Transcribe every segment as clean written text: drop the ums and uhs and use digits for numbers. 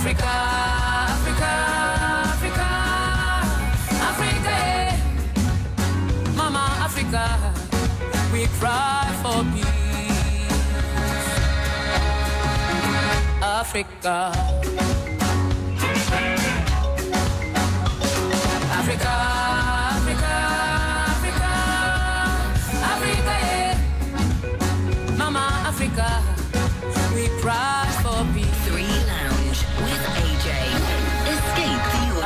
Africa, Africa, Africa, Africa, eh. Mama Africa, we cry for peace. Africa, Africa, Africa, Africa, Africa, eh. Mama Africa, we cry for peace. 3 Lounge with AJ. Escape the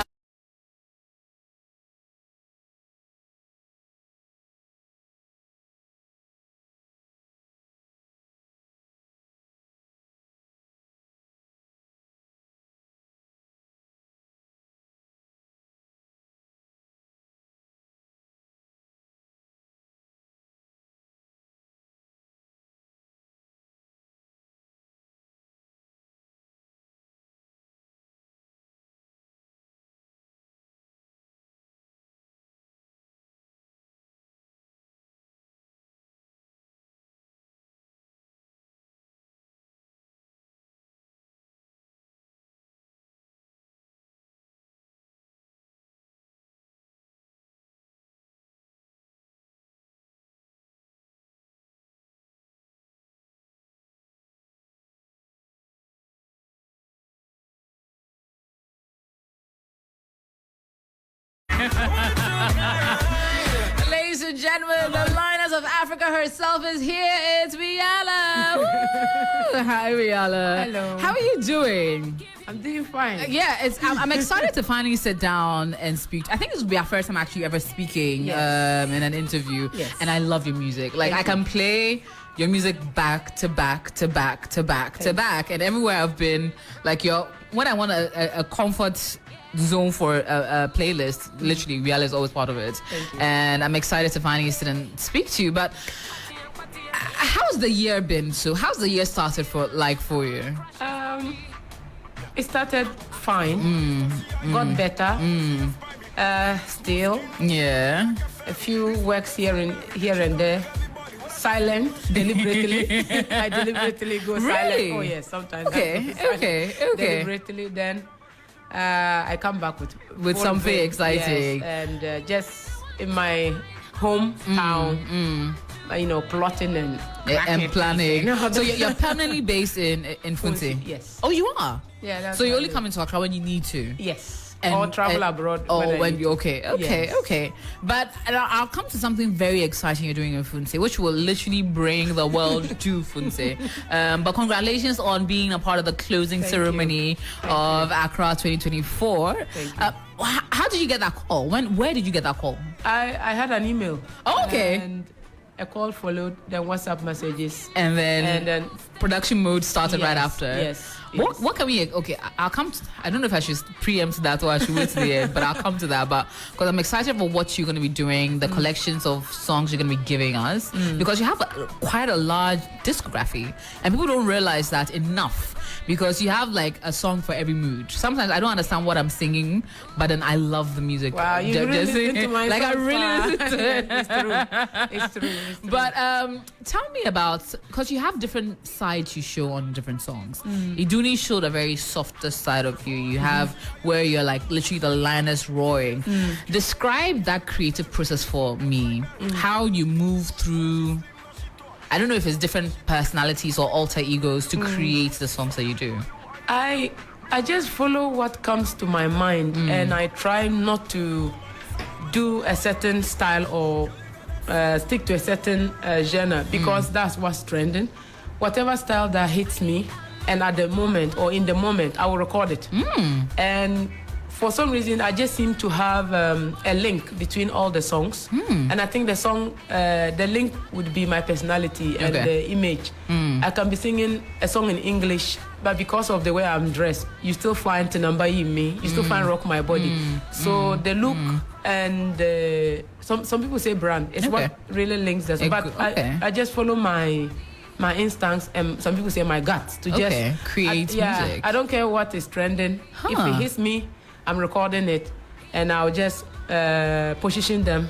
Ladies and gentlemen, the Lioness of Africa herself is here. It's Wiyaala. Woo! Hi, Wiyaala. Hello. How are you doing? I'm doing fine. Yeah, I'm excited to finally sit down and speak. I think this will be our first time actually ever speaking Yes. in an interview. Yes. And I love your music. Like, Thank I can play your music back to back to back to back to back. And everywhere I've been, like, when I want a comfort zone for a playlist, literally Wiyaala is always part of it. Thank you. And I'm excited to finally sit and speak to you. But how's the year been? So how's the year started for you? It started fine. Got better. Still Yeah. a few works here and there. Silent deliberately. I deliberately go Really? silent. Oh yes, sometimes. I go silent Okay. Deliberately, then I come back with full something vein. exciting. Yes, and just in my hometown, plotting and planning. cracking. So you're permanently based in Funse? Yes. Oh, you are? Yeah. That's So you what only I come into Accra when you need to? do. Yes. And- or travel and- abroad. Oh, I when need you to. okay. Yes. But I'll come to something very exciting you're doing in Funse, which will literally bring the world to Funse. But congratulations on being a part of the closing Thank ceremony of Accra 2024. Thank you. How did you get that call? Where did you get that call? I had an email. Oh, okay. And a call followed, then WhatsApp messages. And then production mode started right Yes, after. yes, What yes. what can we? Okay, I'll come. I don't know if I should preempt that or I should wait to the end, but I'll come to that. But because I'm excited for what you're going to be doing, the collections of songs you're going to be giving us, because you have quite a large discography, and people don't realize that enough. Because you have like a song for every mood. Sometimes I don't understand what I'm singing, but then I love the music. Wow, you really listen to my like I songs, really listen to it. It's true. But tell me about, because you have different sides you show on different songs. Iduni showed a very softer side of you. You have where you're like literally the lioness roaring. Describe that creative process for me. How you move through, I don't know if it's different personalities or alter egos to create the songs that you do. I just follow what comes to my mind, and I try not to do a certain style or stick to a certain genre, because that's what's trending. Whatever style that hits me, and at the moment or in the moment, I will record it. And for some reason, I just seem to have a link between all the songs. And I think the link would be my personality and the image. I can be singing a song in English, but because of the way I'm dressed, you still find Tinamba in me. You still find Rock My Body. So the look and some people say brand. It's what really links us. But I just follow my instincts, and some people say my guts to just create music. I don't care what is trending. If it hits me, I'm recording it, and I'll just position them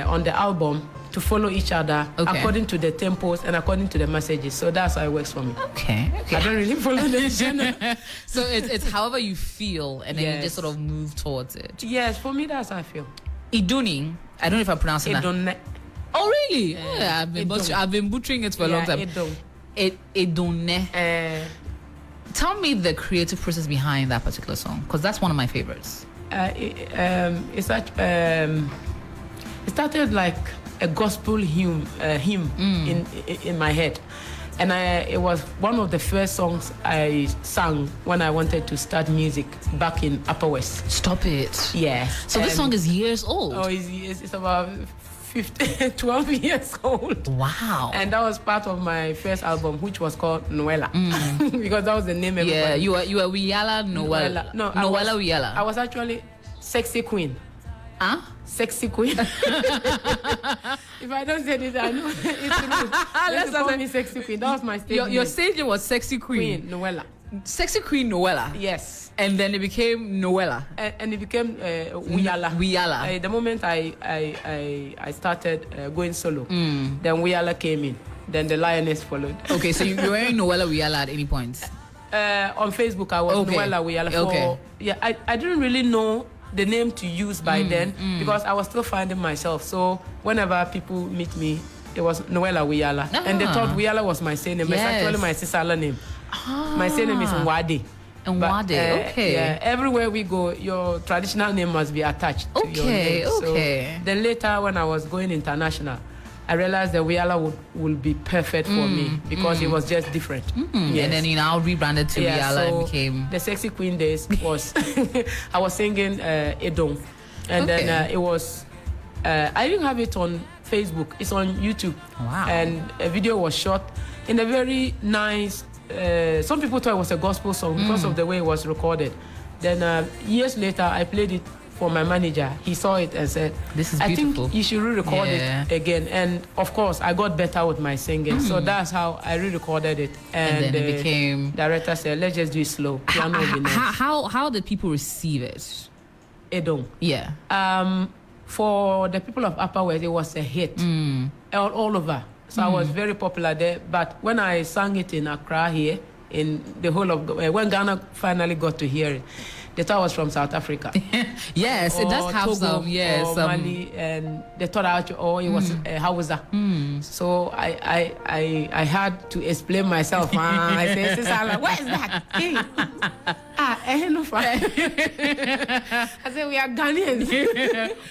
on the album to follow each other according to the tempos and according to the messages. So that's how it works for me. Okay. I don't really follow the genre. So it's however you feel, and then you just sort of move towards it. Yes, for me that's how I feel. Iduni, I don't know if I'm pronouncing that. Idone. Oh really? Yeah, I've been butchering it for a long time. Idone. Tell me the creative process behind that particular song, because that's one of my favorites. It started like a gospel hymn in my head, and it was one of the first songs I sang when I wanted to start music back in Upper West. Stop it. Yeah. So this song is years old. Oh, it's about 12 years old. Wow. And that was part of my first album, which was called Noella. Because that was the name everybody. Yeah, you were Wiyaala Noella. No, Noella Wiyaala. I was actually Sexy Queen. Huh? Sexy Queen. If I don't say this, I know it's rude. Let's call me Sexy Queen. That was my stage Your stage name was Sexy Queen. Noella. Sexy Queen Noella. Yes. And then it became Noella. And it became Wiyaala. Wiyaala. The moment I started going solo, then Wiyaala came in. Then the Lioness followed. Okay, so you were in Noella Wiyaala at any point? On Facebook, I was Noella Wiyaala. I didn't really know the name to use by then because I was still finding myself. So whenever people meet me, it was Noella Wiyaala. And they thought Wiyaala was my surname. Yes. It's actually my sister's name. My surname is Nwade. Okay. Yeah, everywhere we go, your traditional name must be attached to your name. Okay. So then later, when I was going international, I realized that Wiyaala would be perfect for me because it was just different. Yes. And then you now rebranded to Wiyaala and became... The Sexy Queen days was... I was singing Edong. And then it was... I didn't have it on Facebook. It's on YouTube. Wow. And a video was shot in a very nice... some people thought it was a gospel song because of the way it was recorded. Then years later, I played it for my manager. He saw it and said, "This is I beautiful. think you should re-record it again." And of course, I got better with my singing. So that's how I re-recorded it. And then it became... Director said, "Let's just do it slow. Piano will be nice." How did people receive it? Edong. Yeah. For the people of Upper West, it was a hit all over. So I was very popular there. But when I sang it in Accra here, in the whole of... when Ghana finally got to hear it, they thought I was from South Africa. Yes, it does have Togo, some, yes. Or Mali, and they thought it was Hausa. So I had to explain myself. I said, "Sister, where is that? Hey. I said, we are Ghanaians.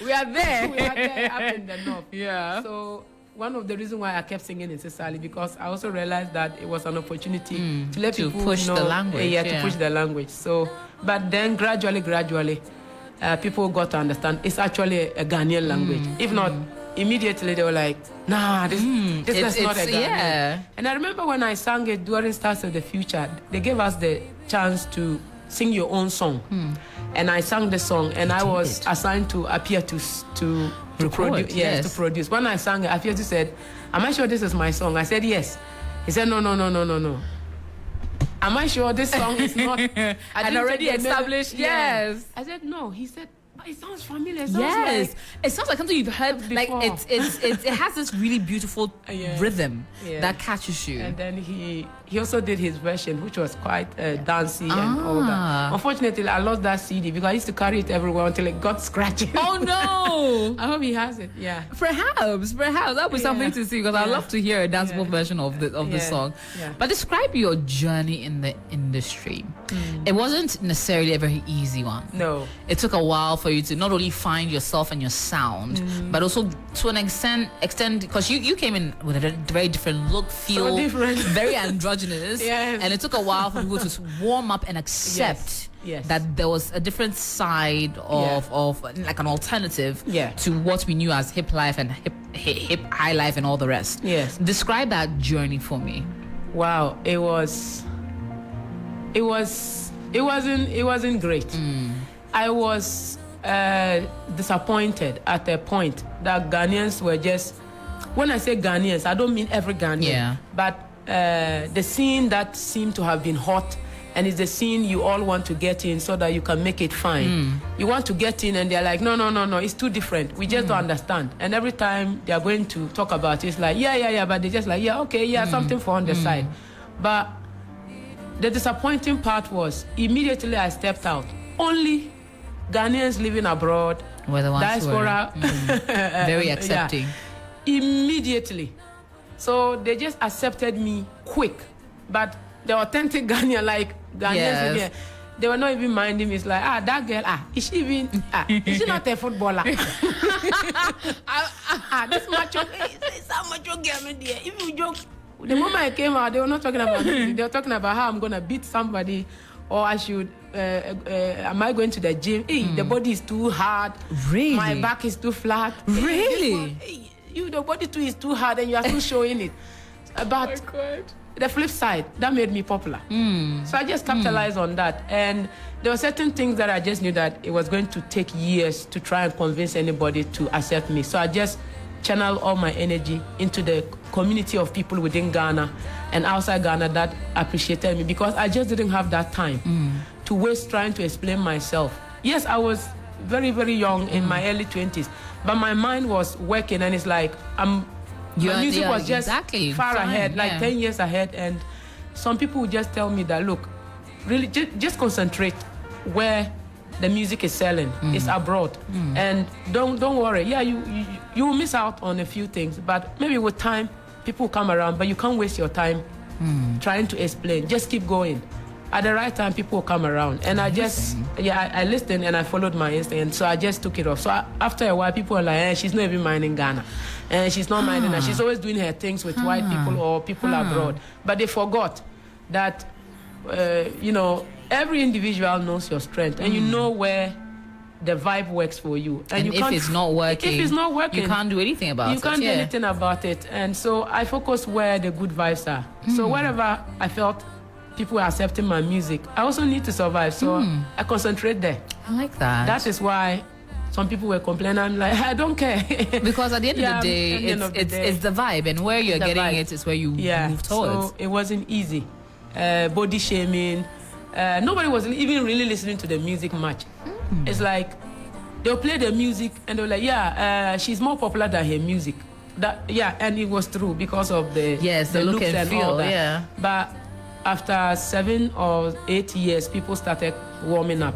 We are there. We are there up in the north. Yeah. So one of the reasons why I kept singing in Sicily, because I also realized that it was an opportunity to let people push know, the language. To push the language. So, but then gradually, people got to understand it's actually a Ghanaian language. If not, immediately they were like, "Nah, this is not a Ghanaian." Yeah. And I remember when I sang it during Stars of the Future, they gave us the chance to sing your own song. And I sang the song, and I was assigned to appear to produce. Yes, to produce. When I sang it, Appear to said, "Am I sure this is my song?" I said, "Yes." He said, No. Am I sure this song is not and already established? Yes. I said, "No." He said, "It sounds familiar." It sounds like something you've heard before. Like it has this really beautiful rhythm that catches you. And then he also did his version, which was quite dancey and all that. Unfortunately, I lost that CD because I used to carry it everywhere until it got scratchy. Oh no! I hope he has it. Yeah. Perhaps that would be something to see, because I'd love to hear a danceable version of the song. Yeah. But describe your journey in the industry. It wasn't necessarily a very easy one. No. It took a while for you to not only find yourself and your sound, but also to an extent because you came in with a very different look, feel, so different. Very androgynous. Yes. And it took a while for people to warm up and accept that there was a different side of like an alternative to what we knew as hip life and hip high life and all the rest. Yes. Describe that journey for me. Wow, it wasn't great. I was disappointed at a point that Ghanaians were just... When I say Ghanaians, I don't mean every Ghanaian. But the scene that seemed to have been hot and it's the scene you all want to get in so that you can make it fine. You want to get in and they're like, no, it's too different. We just don't understand. And every time they're going to talk about it, it's like, yeah, but they're just like, something for on the side. But the disappointing part was immediately I stepped out. Only Ghanaians living abroad, were the ones diaspora, very accepting. Immediately. So they just accepted me quick. But the authentic Ghanaian, like Ghanaians, they were not even minding me. It's like, that girl, is she even, is she not a footballer? This macho, it's a macho girl, my dear. If you joke, the moment I came out, they were not talking about music. They were talking about how I'm going to beat somebody, or I should, am I going to the gym? Hey, the body is too hard. Really? My back is too flat. Really? The body too is too hard and you are still showing it. But the flip side, that made me popular. So I just capitalized on that. And there were certain things that I just knew that it was going to take years to try and convince anybody to accept me. So I just channeled all my energy into the community of people within Ghana and outside Ghana that appreciated me, because I just didn't have that time to waste trying to explain myself. Yes, I was very, very young in my early 20s, but my mind was working, and it's like my music was just far ahead, like 10 years ahead. And some people would just tell me that, look, really just concentrate where the music is selling. It's abroad. And don't worry. Yeah, you will miss out on a few things, but maybe with time people will come around, but you can't waste your time trying to explain. Just keep going. At the right time, people will come around. And I just, I listened and I followed my instinct. And so I just took it off. So after a while, people were like, she's not even minding Ghana. And she's not minding that. She's always doing her things with white people or people abroad. But they forgot that, every individual knows your strength. And you know where the vibe works for you. And if it's not working, you can't do anything about it. You can't do anything about it. And so I focus where the good vibes are. So wherever I felt people are accepting my music, I also need to survive, so I concentrate there. I like that. That is why some people were complaining. I'm like, I don't care. Because at the end of the day, it's the vibe, and where you're getting vibe. It is where you move towards. So it wasn't easy. Body shaming. Nobody was even really listening to the music much. It's like they'll play the music and they're like, she's more popular than her music. And it was true because of the look and feel, all that. But after 7 or 8 years, people started warming up.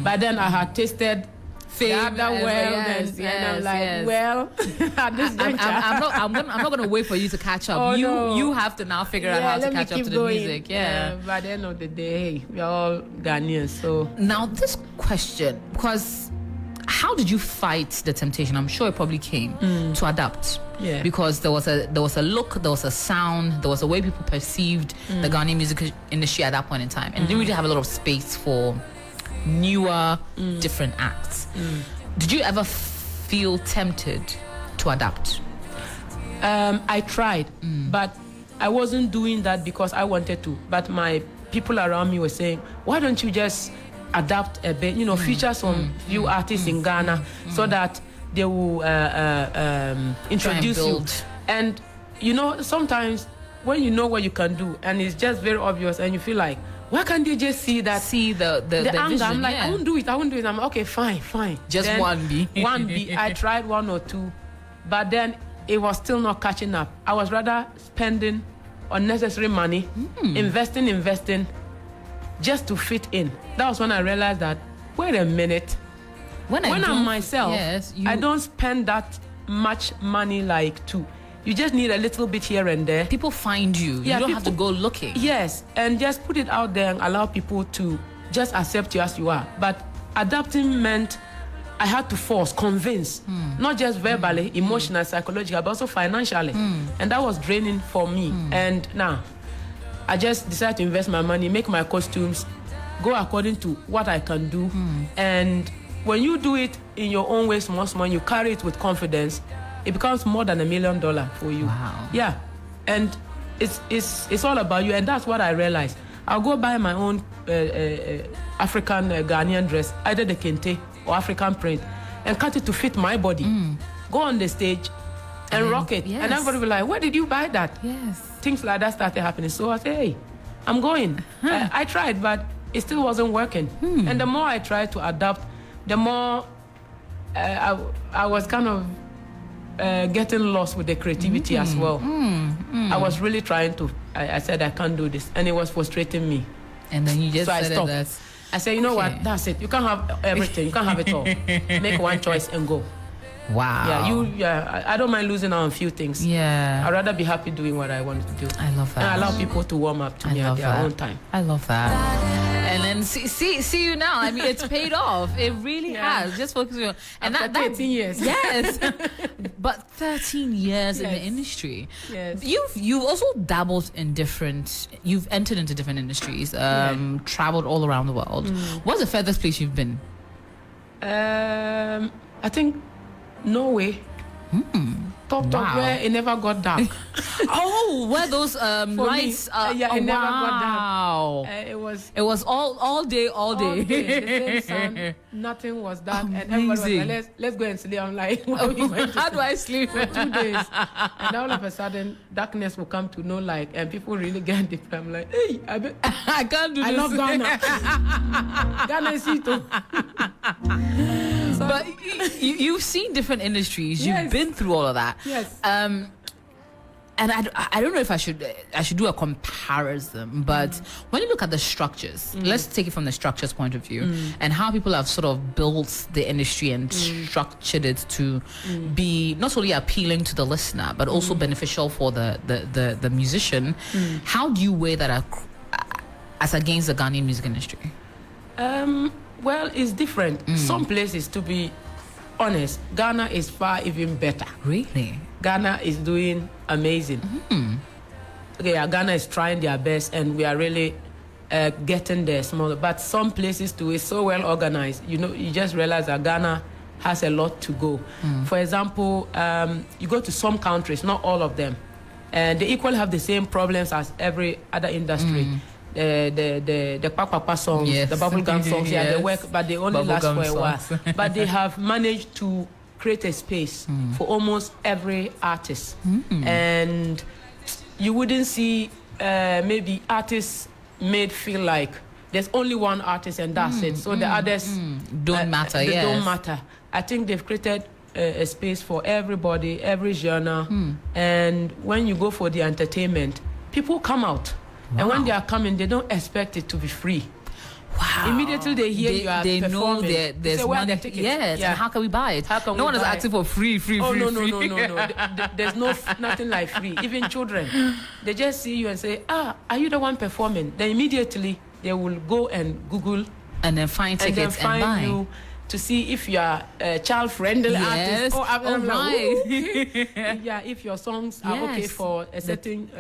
But then I had tasted fame and I'm like, well, at this juncture, I'm not going to wait for you to catch up. You have to now figure out how to catch up to the music. By the end of the day, hey, we're all Ghanaians. So now this question, because how did you fight the temptation? I'm sure it probably came to adapt. Yeah. Because there was a look, there was a sound, there was a way people perceived the Ghanaian music industry at that point in time, and didn't really have a lot of space for newer, different acts. Did you ever feel tempted to adapt? I tried, but I wasn't doing that because I wanted to. But my people around me were saying, why don't you just adapt a bit, feature some few artists in Ghana so that they will introduce you. And, sometimes when you know what you can do and it's just very obvious and you feel like, why can't they just see that? See the anger. vision, I'm like, I won't do it. I'm like, okay, fine. Just then, one B. One B. I tried 1 or 2, but then it was still not catching up. I was rather spending unnecessary money, investing, just to fit in. That was when I realized that, wait a minute, when I'm myself, I don't spend that much money like two. You just need a little bit here and there. People find you. You don't have to go looking. Yes, and just put it out there and allow people to just accept you as you are. But adapting meant I had to convince, not just verbally, emotionally, psychologically, but also financially. And that was draining for me. And now, I just decided to invest my money, make my costumes, go according to what I can do. And when you do it in your own way, small, you carry it with confidence, it becomes more than $1 million for you. Wow. Yeah. And it's all about you. And that's what I realized. I'll go buy my own African Ghanaian dress, either the kente or African print, and cut it to fit my body. Go on the stage and rock it. And everybody will be like, where did you buy that? Yes. Things like that started happening. So I said, hey, I'm going. I tried, but it still wasn't working. And the more I tried to adapt, the more I was kind of getting lost with the creativity as well. I was really trying to. I said I can't do this, and it was frustrating me. And then you just So I said stopped. that. I said, you know what? That's it. You can't have everything. You can't have it all. Make one choice and go. Wow. I don't mind losing out on a few things. Yeah. I'd rather be happy doing what I wanted to do. I love that. And allow people to warm up to me at their own time. I love that. And then see you now. I mean, it's paid off. It really has. Just focusing on and After that 13 years. Yes. But 13 years in the industry. Yes. You've also dabbled in different. You've entered into different industries. Traveled all around the world. What's the furthest place you've been? I think Norway. Top, where it never got dark. Oh, where those lights are. Yeah, it never got Wow. dark. It was all day. The same sun, nothing was dark, and everybody was like, let's go and sleep. I'm like, what are we going to How do? do I sleep? For 2 days. And all of a sudden, darkness will come to no light, and people really get depressed. I'm like, hey, I can't do I this. love Ghana. Ghana is it too. But you've seen different industries. Yes. You've been through all of that. Yes. And I don't know if I should do a comparison, but when you look at the structures, let's take it from the structures point of view and how people have sort of built the industry and structured it to be not only appealing to the listener but also beneficial for the musician. How do you weigh that as against the Ghanaian music industry? Well, it's different. Some places, to be honest, Ghana is far even better. Really? Ghana is doing amazing. Okay, Ghana is trying their best, and we are really getting there smaller. But some places too is so well organized. You know, you just realize that Ghana has a lot to go. For example, you go to some countries, not all of them, and they equally have the same problems as every other industry. The Papa songs, Yes. the bubblegum songs, Yes. they work, but they only last Bubblegum for a while. songs. But they have managed to create a space for almost every artist. And you wouldn't see maybe artists made feel like there's only one artist and that's it. So the others Don't matter, they yes. don't matter. I think they've created a space for everybody, every genre. And when you go for the entertainment, people come out. And when they are coming, they don't expect it to be free. Wow. Immediately they hear you are they know performing, there's they say, "Where are money. the tickets?" Yes, Yeah. and how can we buy it? How can no we one is buy asking it? for free. Oh, no. free. There's nothing like free. Even children, they just see you and say, are you the one performing? Then immediately they will go and Google And then find and then tickets and, find buy. you to see if you are a child-friendly Yes. artist. I'm like, right. yeah, if your songs are okay Yes. for a certain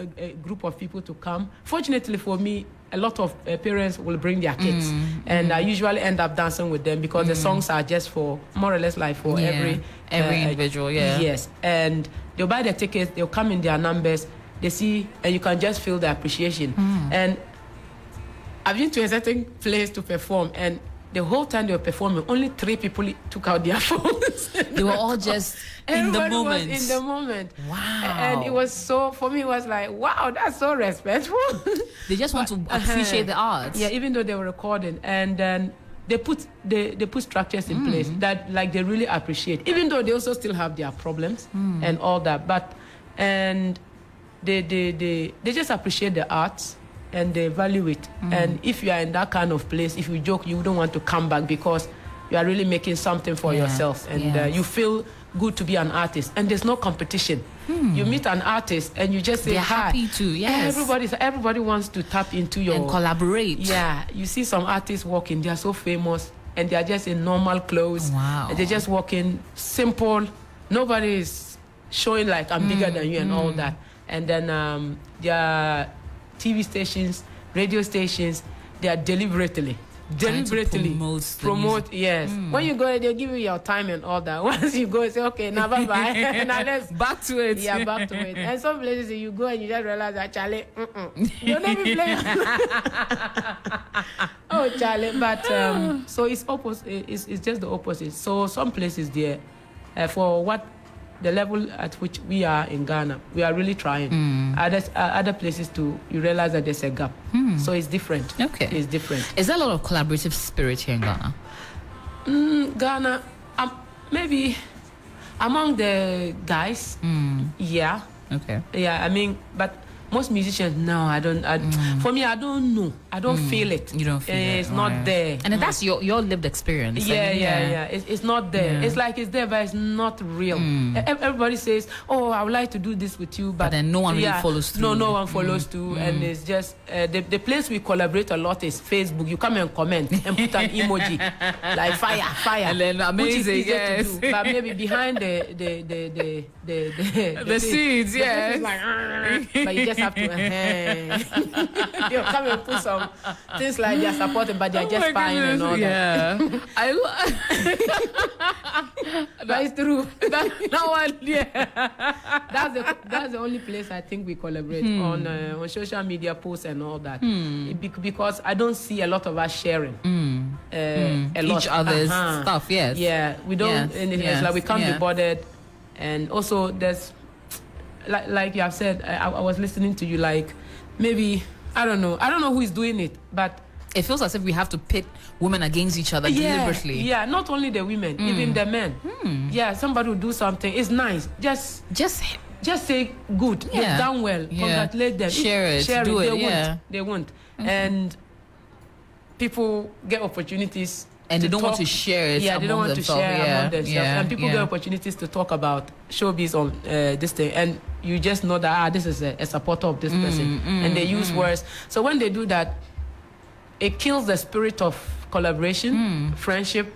group of people to come. Fortunately for me, a lot of parents will bring their kids, and I usually end up dancing with them because the songs are just for more or less like for Yeah. every individual. Yeah. Yes, and they'll buy the tickets. They'll come in their numbers. They see, and you can just feel the appreciation. And I've been to a certain place to perform, and the whole time they were performing, only 3 people took out their phones. They were all just in the Everybody moment. was in the moment. Wow. And it was so, for me, it was like, wow, that's so respectful. They just want to appreciate the art. Yeah, even though they were recording. And then they put structures in place that like they really appreciate, even though they also still have their problems and all that. But, and they just appreciate the arts. And they value it. And if you are in that kind of place, if you joke, you don't want to come back because you are really making something for yourself. And you feel good to be an artist. And there's no competition. You meet an artist and you just say They're hi. happy to, yes. Everybody wants to tap into your... And collaborate. Yeah. You see some artists walking, they are so famous. And they are just in normal clothes. Wow. And they're just walking simple. Nobody is showing like I'm bigger than you and all that. And then their TV stations, radio stations, they are deliberately promote. Yes. When you go, they'll give you your time and all that. Once you go, say, okay, now bye bye. Now let's back to it. Yeah, back to it. And some places you go and you just realize that Charlie, don't let me play. Oh, Charlie. But so it's opposite. It's just the opposite. So some places there, for what the level at which we are in Ghana, we are really trying. Other places too, you realize that there's a gap. So it's different. Okay. It's different. Is there a lot of collaborative spirit here in Ghana? Ghana, maybe among the guys, yeah. Okay. Yeah, I mean, but most musicians now, for me, I don't know. I don't feel it. You don't feel it. It's not there. And that's your lived experience. Yeah. It's not there. Yeah. It's like it's there, but it's not real. Everybody says, "Oh, I would like to do this with you," But then no one really follows through. No one follows through, and it's just the place we collaborate a lot is Facebook. You come and comment and put an emoji like fire, and then amazing, which is easier yes. to do. But maybe behind the scenes, yes. But you just have to you come and put some things like they're supporting, but they're just fine and all that. But it's true. That's the only place I think we collaborate on social media posts and all that. Because I don't see a lot of us sharing a lot each other's stuff. Yes. Yeah, we don't. It's like we can't be bothered, and also there's. Like you have said, I was listening to you. Like maybe I don't know who is doing it, but it feels as if we have to pit women against each other deliberately. Yeah, not only the women, even the men. Yeah, somebody will do something. It's nice. Just say good. You've done well. Congratulate them. Share it. Do it. They won't. And people get opportunities. And they don't want to share it. Yeah, they don't want to share among themselves. And people get opportunities to talk about showbiz on this thing. And you just know that, this is a supporter of this person. And they use words. So when they do that, it kills the spirit of collaboration, friendship.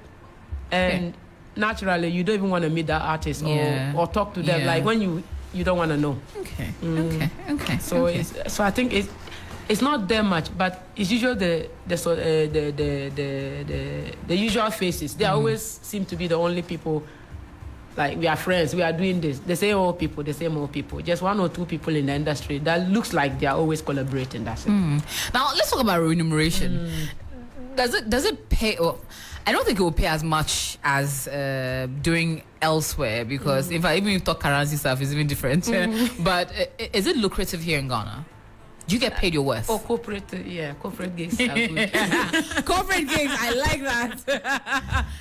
And naturally, you don't even want to meet that artist or talk to them. Like when you don't want to know. Okay. So I think it's not that much, but it's usually the usual faces. They always seem to be the only people. Like, we are friends, we are doing this. The same old people. Just one or two people in the industry that looks like they are always collaborating. That's it. Now let's talk about remuneration. Does it pay? Well, I don't think it will pay as much as doing elsewhere, because if I even talk currency stuff, it's even different. But is it lucrative here in Ghana? Do you get paid your worth? Oh, corporate gigs are good. Corporate gigs, I like that.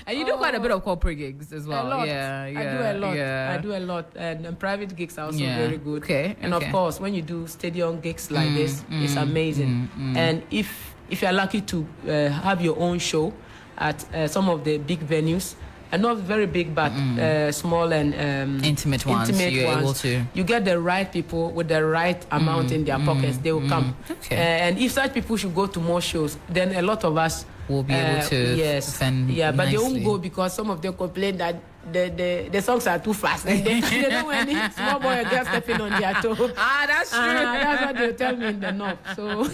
And you do quite a bit of corporate gigs as well. A lot. Yeah, I do a lot. And private gigs are also very good. Okay. And of course, when you do stadium gigs like this, it's amazing. And if you're lucky to have your own show at some of the big venues, and not very big, but small and intimate ones. Able to. You get the right people with the right amount in their pockets. They will come. Okay. And if such people should go to more shows, then a lot of us will be able to defend but nicely. they won't go because some of them complain that the songs are too fast. And they don't want any small boy or girl stepping on their toe. That's true. That's what they tell me in the north. So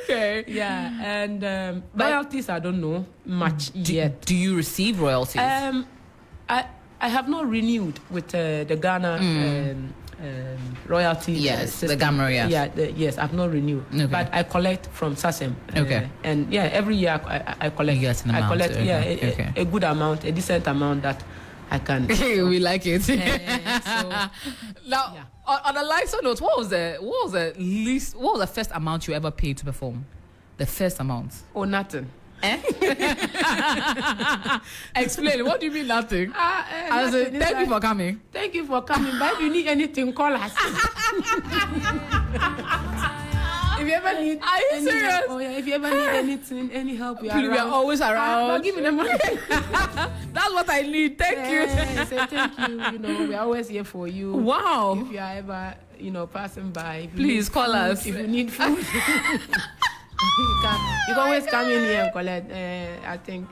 okay. Yeah. And royalties, I don't know much yet. Do you receive royalties? I have not renewed with the Ghana royalties. Yes, the Ghana. Yes, I've not renewed. Okay. But I collect from SASEM. Okay. And every year I collect. You get an amount. I collect a good amount, a decent amount that I can. We like it. Now, Yeah. on a lighter note, what was the first amount you ever paid to perform? The first amount? Oh, nothing. Explain. What do you mean nothing? Nothing. Thank you for coming. Thank you for coming. But if you need anything, call us. If you ever need, are you serious? If you ever need anything, any help, we are always around. Give me the money. That's what I need. Thank you. Say thank you. We're always here for you. Wow. If you are ever, passing by, please call us. If you need food, you can always come in here and collect. I think.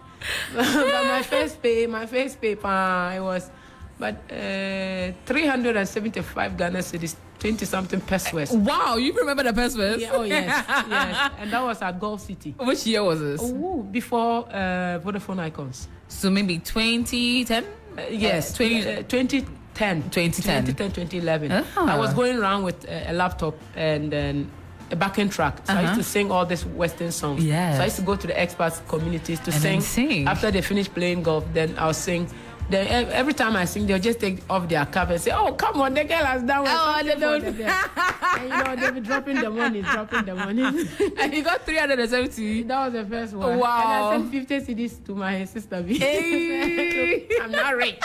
But my first pay, it was, 375 Ghana cedis, 20-something pesos. Wow, you remember the pesos? Yeah, yes. And that was at Gulf City. Which year was this? Before Vodafone Icons. So maybe 2010? Yes, 2010. 2011. I was going around with a laptop and then a backing track. So I used to sing all these Western songs. Yes. So I used to go to the experts communities to sing. Sing. After they finished playing golf, then I'll sing Every time I sing, they'll just take off their cap and say, "Oh, come on, the girl has done well." They don't. And they'll be dropping the money. And you got 370. That was the first one. Wow. And I sent 50 CDs to my sister. Hey. I'm not rich.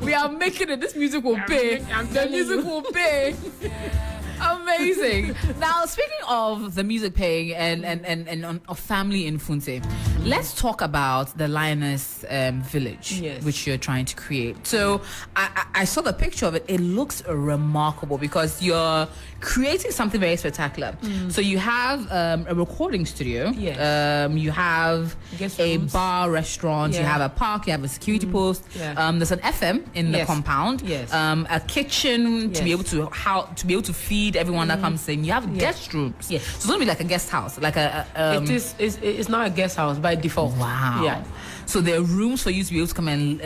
We are making it. This music will pay. The music will pay. Amazing. Now, speaking of the music paying and of family in Funse, let's talk about the Lioness village, which you're trying to create. So I saw the picture of it. It looks remarkable because you're creating something very spectacular. So you have a recording studio. You have a bar, restaurant. You have a park. You have a security post. There's an FM in the compound. A kitchen to be able to feed everyone that comes in. You have guest rooms. So it's going to be like a guest house, like it's not a guest house by default. Wow. Yeah. So there are rooms for you to be able to come and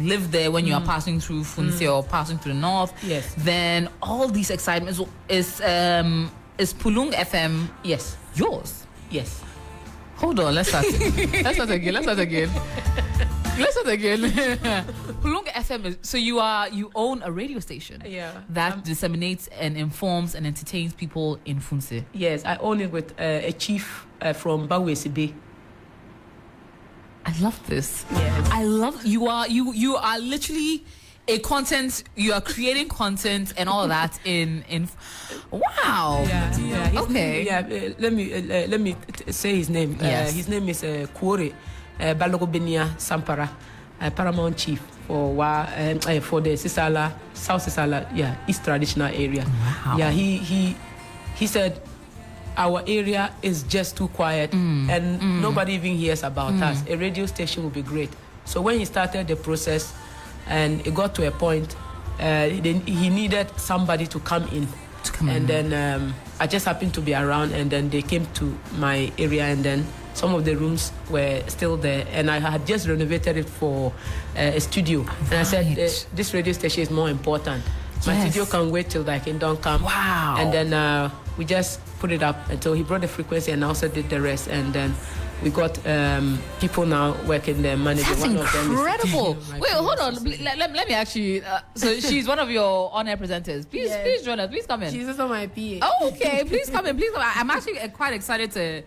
live there when you are passing through Funse or passing through the north. Then all these excitements is Plong FM. Yours. Hold on. Let's start. Let's start again. Plong FM is, so you own a radio station that disseminates and informs and entertains people in Funse. Yes, I own it with a chief from Bawesibe. I love this. Yes. I love you are literally a content. You are creating content and all that in. Wow. Okay. Let me say his name. His name is Kwore Balogobenia Sampara, Paramount Chief for the Sisala, South Sisala, East Traditional Area. Wow. Yeah, he said our area is just too quiet and nobody even hears about us. A radio station would be great. So when he started the process and it got to a point, he needed somebody to come in. Then I just happened to be around, and then they came to my area, and then some of the rooms were still there, and I had just renovated it for a studio. And I said, this radio station is more important. My studio can wait till the kingdom come. Wow. And then we just put it up until he brought the frequency and also did the rest. And then we got people now working there, managing. That's incredible. Wait, hold on. Let me actually. So she's one of your on-air presenters. Please join us. Please come in. She's also my PA. Oh, okay. Please come in. I'm actually quite excited to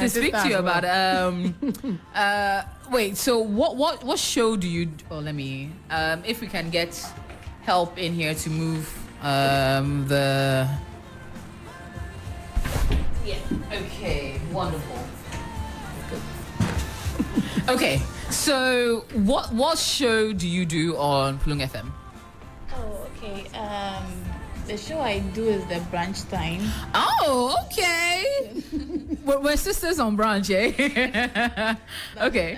speak to you about it. Wait. So what show do you? Oh, let me. If we can get help in here to move the. Yeah. Okay. Wonderful. Okay, so what show do you do on Plong FM? Oh, okay. The show I do is the brunch time. Oh, okay. we're sisters on brunch, eh? Okay.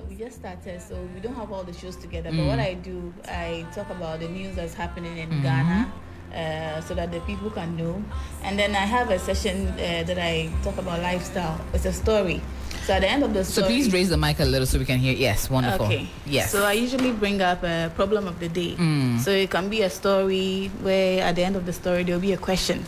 We just started, so we don't have all the shows together. But what I do, I talk about the news that's happening in Ghana. So that the people can know. And then I have a session that I talk about lifestyle. It's a story. So at the end of the story... So please raise the mic a little so we can hear. Yes, wonderful. Okay. Yes. So I usually bring up a problem of the day. So it can be a story where at the end of the story there will be a question.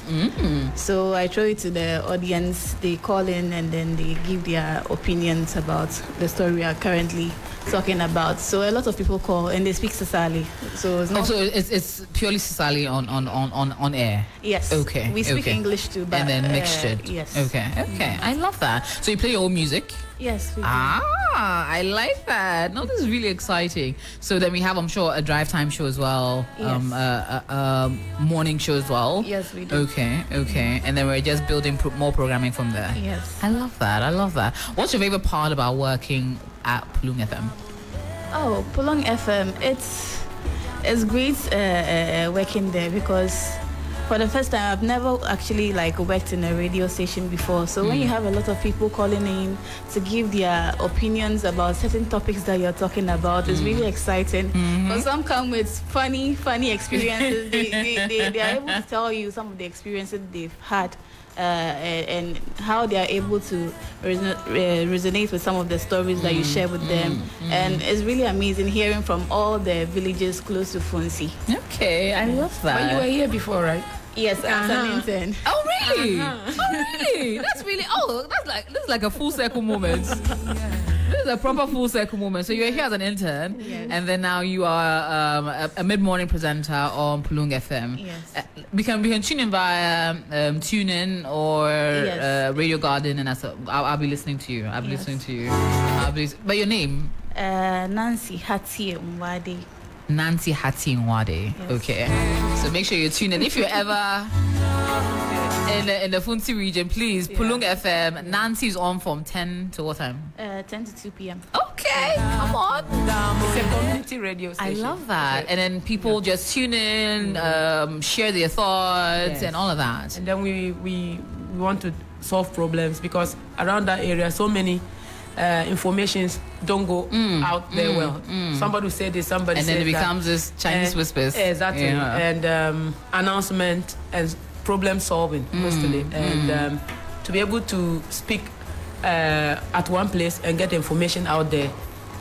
So I throw it to the audience. They call in and then they give their opinions about the story we are currently talking about. So a lot of people call and they speak Sisali. So it's not... So it's purely Sisali on air? Yes. Okay. We speak English too, but... And then mixed it? Yes. Okay. I love that. So you play your own music? Yes, we do. I like that. No, this is really exciting. So then we have, I'm sure, a drive time show as well. Yes. A morning show as well. Yes, we do. Okay. And then we're just building more programming from there. Yes. I love that. What's your favorite part about working at Plong FM? Oh, Plong FM. It's great working there because for the first time I've never actually worked in a radio station before. So when you have a lot of people calling in to give their opinions about certain topics that you're talking about, it's really exciting. But some come with funny experiences. they are able to tell you some of the experiences they've had. And how they are able to resonate with some of the stories that you share with them. And it's really amazing hearing from all the villages close to Funsi. Okay, I love that. But you were here before, right? Yes, as an intern. Oh really? Oh really? That's really. That's like a full circle moment. This this is a proper full circle moment. So you're here as an intern, and then now you are a mid-morning presenter on Plong FM. Yes. We can tune in via TuneIn or Radio Garden, and I'll be listening to you. I'll be listening to you. But your name? Nancy Hati Mwade. Nancy Hati Nwade. Yes. Okay. So make sure you tune in. If you're ever in the Funti region, please, Plong FM. Nancy's on from 10 to what time? 10 to 2 p.m. Okay, come on. It's a community radio I station. love that. And then people just tune in, share their thoughts and all of that. And then we want to solve problems because around that area, so many informations don't go out there well. Somebody will say this, somebody And says then it that. becomes this Chinese whispers. Exactly. Yeah. And announcement and problem solving mostly. And to be able to speak at one place and get information out there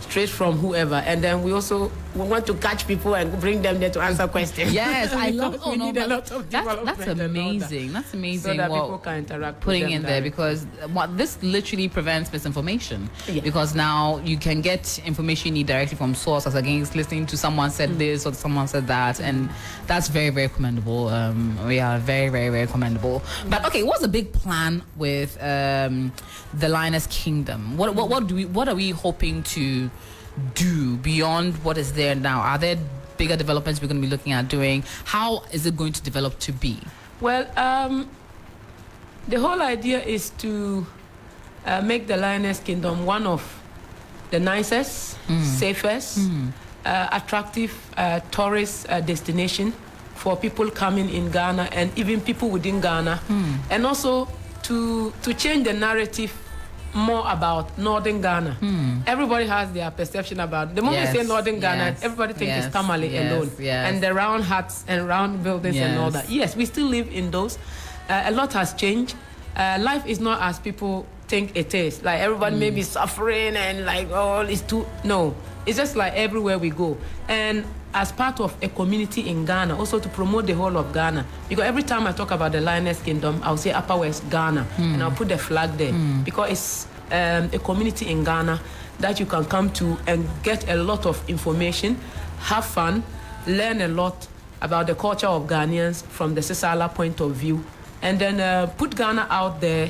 straight from whoever. And then we want to catch people and bring them there to answer questions. Yes, I love. Because we need a lot of development. That's amazing. That's amazing. So that what people can interact putting with them in there directly. because this literally prevents misinformation. Yeah. Because now you can get information you need directly from source as against listening to someone said this or someone said that, and that's very, very commendable. We are very, very, very commendable. But okay, what's the big plan with the Lioness Kingdom? What are we hoping to do beyond what is there now? Are there bigger developments we're going to be looking at doing? How is it going to develop to be? Well, the whole idea is to make the Lioness Kingdom one of the nicest, safest, attractive tourist destination for people coming in Ghana and even people within Ghana. And also to change the narrative more about Northern Ghana. Everybody has their perception about the moment we say Northern Ghana, everybody thinks it's Tamale alone. And the round huts and round buildings and all that. Yes, we still live in those. A lot has changed. Life is not as people think it is. Like everybody may be suffering and like, oh, it's too... No, it's just like everywhere we go. And as part of a community in Ghana, also to promote the whole of Ghana. Because every time I talk about the Lioness Kingdom, I'll say Upper West Ghana, and I'll put the flag there. Because it's a community in Ghana that you can come to and get a lot of information, have fun, learn a lot about the culture of Ghanaians from the Sisala point of view, and then put Ghana out there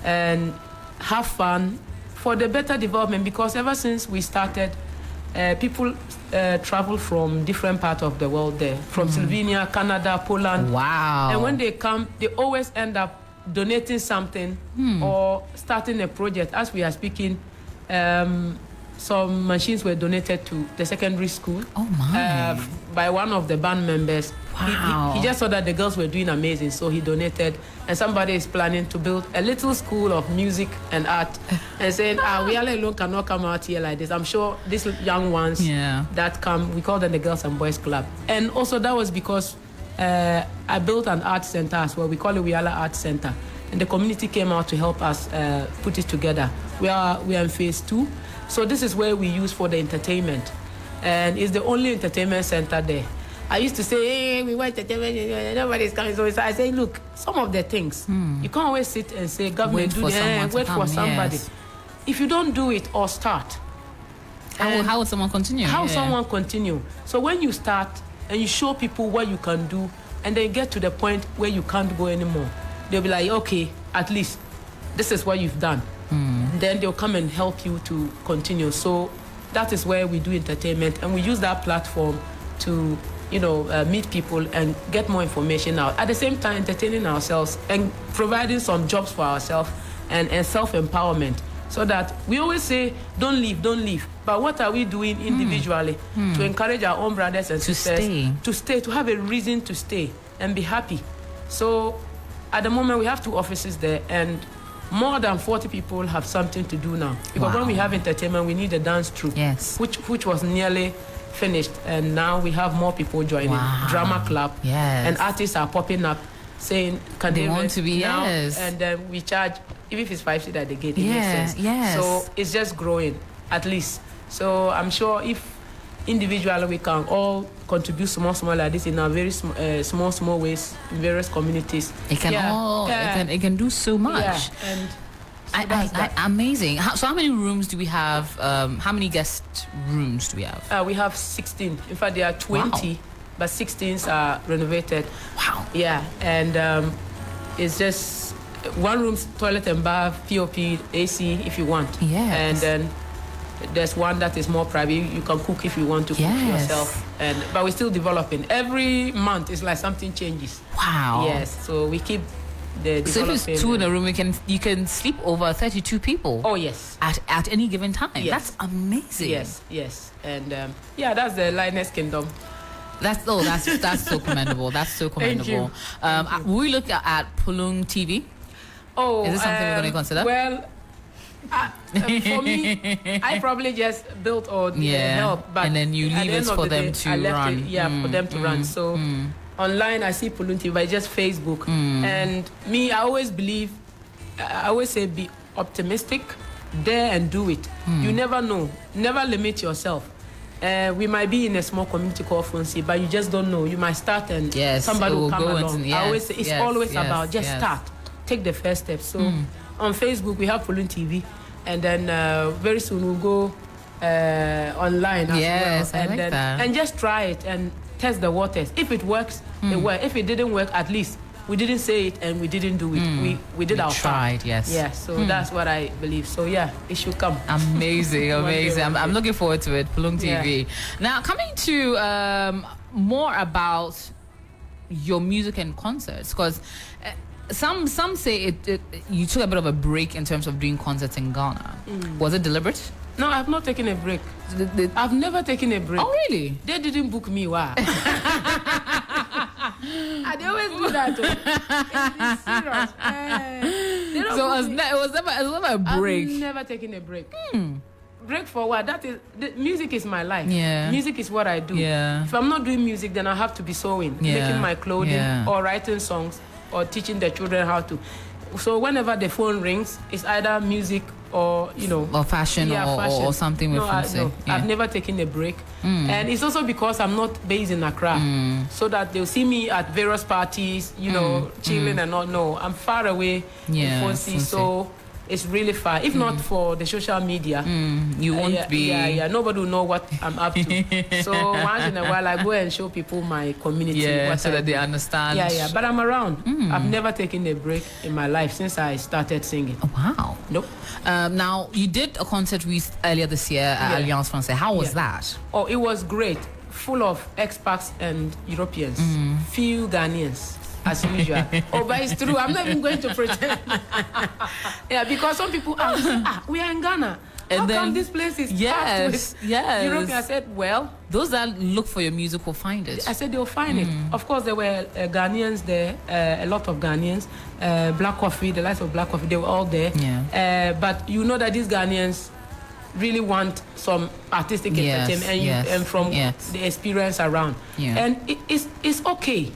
and have fun for the better development. Because ever since we started, people travel from different parts of the world there, from Slovenia, Canada, Poland. Wow. And when they come, they always end up donating something or starting a project. As we are speaking, some machines were donated to the secondary school. Oh my. By one of the band members. Wow. He just saw that the girls were doing amazing, so he donated. And somebody is planning to build a little school of music and art and saying, Wiyaala alone cannot come out here like this. I'm sure these young ones that come, we call them the Girls and Boys Club. And also that was because I built an art center as well. We call it Wiyaala Art Center. And the community came out to help us put it together. We are in phase 2. So this is where we use for the entertainment. And it's the only entertainment center there. I used to say, hey, we want entertainment, nobody's coming. So I say, look, some of the things, you can't always sit and say, government, wait for somebody. Yes. If you don't do it or start, How would someone continue? How someone continue? So when you start and you show people what you can do, and then you get to the point where you can't go anymore, they'll be like, okay, at least this is what you've done. Then they'll come and help you to continue. So that is where we do entertainment, and we use that platform to meet people and get more information out. At the same time, entertaining ourselves and providing some jobs for ourselves and self-empowerment. So that we always say, don't leave. But what are we doing individually to encourage our own brothers and sisters to stay, to have a reason to stay and be happy? So at the moment, we have 2 offices there, and more than 40 people have something to do now. Because when we have entertainment, we need a dance troupe, which was nearly finished, and now we have more people joining. Drama club, and artists are popping up saying, can they want to be now? And then we charge, even if it's 5 seats at the gate, it makes sense. So it's just growing, at least. So I'm sure if individually we can all contribute small like this in our very small ways in various communities, it can it can do so much. And So that's that. Amazing. So how many rooms do we have? How many guest rooms do we have? We have 16. In fact, there are 20, Wow. but 16 are renovated. Wow. Yeah, and it's just one room, toilet and bath, POP, AC if you want. Yes. And then there's one that is more private. You can cook if you want to cook Yes. yourself. But we're still developing. Every month it's like something changes. Wow. Yes, so we keep the So if developing. it's 2 in a room, you can sleep over 32 people. Oh yes. At any given time. Yes. That's amazing. Yes. And that's the Lioness Kingdom. That's so commendable. That's so Thank commendable. you. We look at Plong TV. Oh, Is this something we're going to consider? Well, for me, I probably just built or help, but and then you at leave the it end of for the them day, to I left run. it, for them to run. So online, I see Plong TV, but just Facebook. And me, I always believe, I always say, be optimistic, dare and do it. You never know. Never limit yourself. We might be in a small community called Fonsi, but you just don't know. You might start and somebody will come along. I always say it's always about just start. Take the first step. So on Facebook, we have Plong TV, and then very soon we'll go online as well. I like that. And just try it and test the waters. If it works, it works. If it didn't work, at least we didn't say it and we didn't do it. We did our tried, part. yes. Yeah, so that's what I believe. So yeah, it should come. Amazing. I'm looking forward to it. Plong TV. Yeah. Now, coming to more about your music and concerts, because some say you took a bit of a break in terms of doing concerts in Ghana. Was it deliberate? No, I've not taken a break. I've never taken a break. Oh, really? They didn't book me. Wow. They always do that. It's serious. They don't So book me. it was never a break. I've never taken a break. Break for what? Music is my life. Yeah. Music is what I do. Yeah. If I'm not doing music, then I have to be sewing, making my clothing, or writing songs, or teaching the children how to. So whenever the phone rings, it's either music or or fashion, fashion. or something with I've never taken a break, and it's also because I'm not based in Accra, so that they'll see me at various parties, chilling and not. No, I'm far away in Fonsi, so it's really far. If not for the social media, you won't be. Yeah. Nobody will know what I'm up to. So once in a while, I go and show people my community. So that they understand. Yeah. But I'm around. I've never taken a break in my life since I started singing. Oh, wow. Nope. Now, you did a concert earlier this year at Alliance Française. How was that? Oh, it was great. Full of expats and Europeans. Few Ghanaians, as usual. But it's true. I'm not even going to pretend. Because some people ask, we are in Ghana. And How then, come this place is packed with Europeans? I said, well, those that look for your music will find it. I said they'll find it. Of course, there were Ghanaians there, a lot of Ghanaians, Black Coffee, the likes of Black Coffee, they were all there. Yeah. But you know that these Ghanaians really want some artistic entertainment and from the experience around. Yeah. And it's okay.